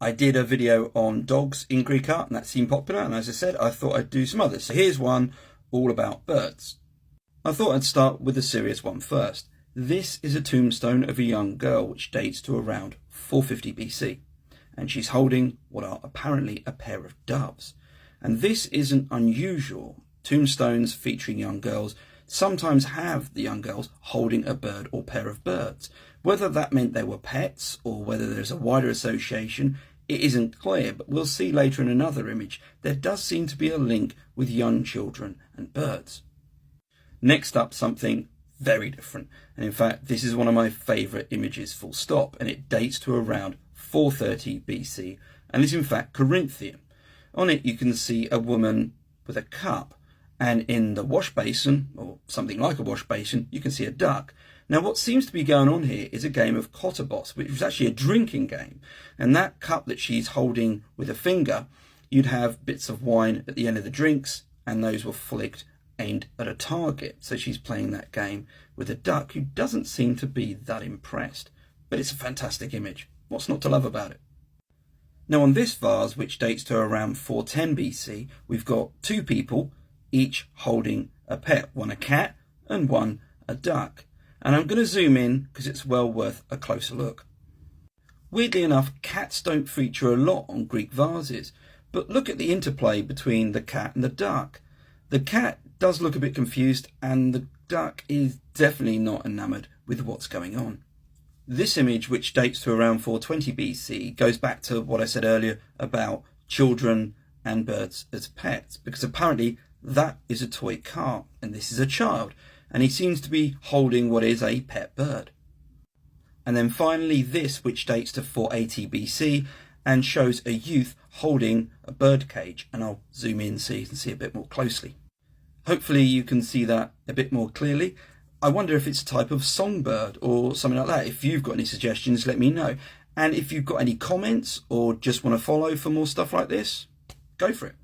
I did a video on dogs in Greek art and that seemed popular, and as I said, I thought I'd do some others. So here's one all about birds. I thought I'd start with a serious one first. This is a tombstone of a young girl which dates to around 450 BC, and she's holding what are apparently a pair of doves. And this isn't unusual. Tombstones featuring young girls sometimes have the young girls holding a bird or pair of birds. Whether that meant they were pets or whether there's a wider association, it isn't clear, but we'll see later in another image there does seem to be a link with young children and birds. Next up, something very different, and in fact this is one of my favourite images full stop, and it dates to around 430 BC and is in fact Corinthian. On it you can see a woman with a cup, and in the wash basin, or something like a wash basin, you can see a duck. Now what seems to be going on here is a game of Kottabos, which was actually a drinking game, and that cup that she's holding with a finger, you'd have bits of wine at the end of the drinks, and those were flicked aimed at a target. So she's playing that game with a duck who doesn't seem to be that impressed, but it's a fantastic image. What's not to love about it? Now on this vase, which dates to around 410 BC, we've got two people, each holding a pet, one a cat and one a duck. And I'm going to zoom in because it's well worth a closer look. Weirdly enough, cats don't feature a lot on Greek vases, but look at the interplay between the cat and the duck. The cat does look a bit confused, and the duck is definitely not enamoured with what's going on. This image, which dates to around 420 BC, goes back to what I said earlier about children and birds as pets, because apparently that is a toy car and this is a child, and he seems to be holding what is a pet bird. And then finally this, which dates to 480 BC and shows a youth holding a bird cage, and I'll zoom in so you can see a bit more closely. Hopefully you can see that a bit more clearly. I wonder if it's a type of songbird or something like that. If you've got any suggestions, let me know. And if you've got any comments or just want to follow for more stuff like this, go for it.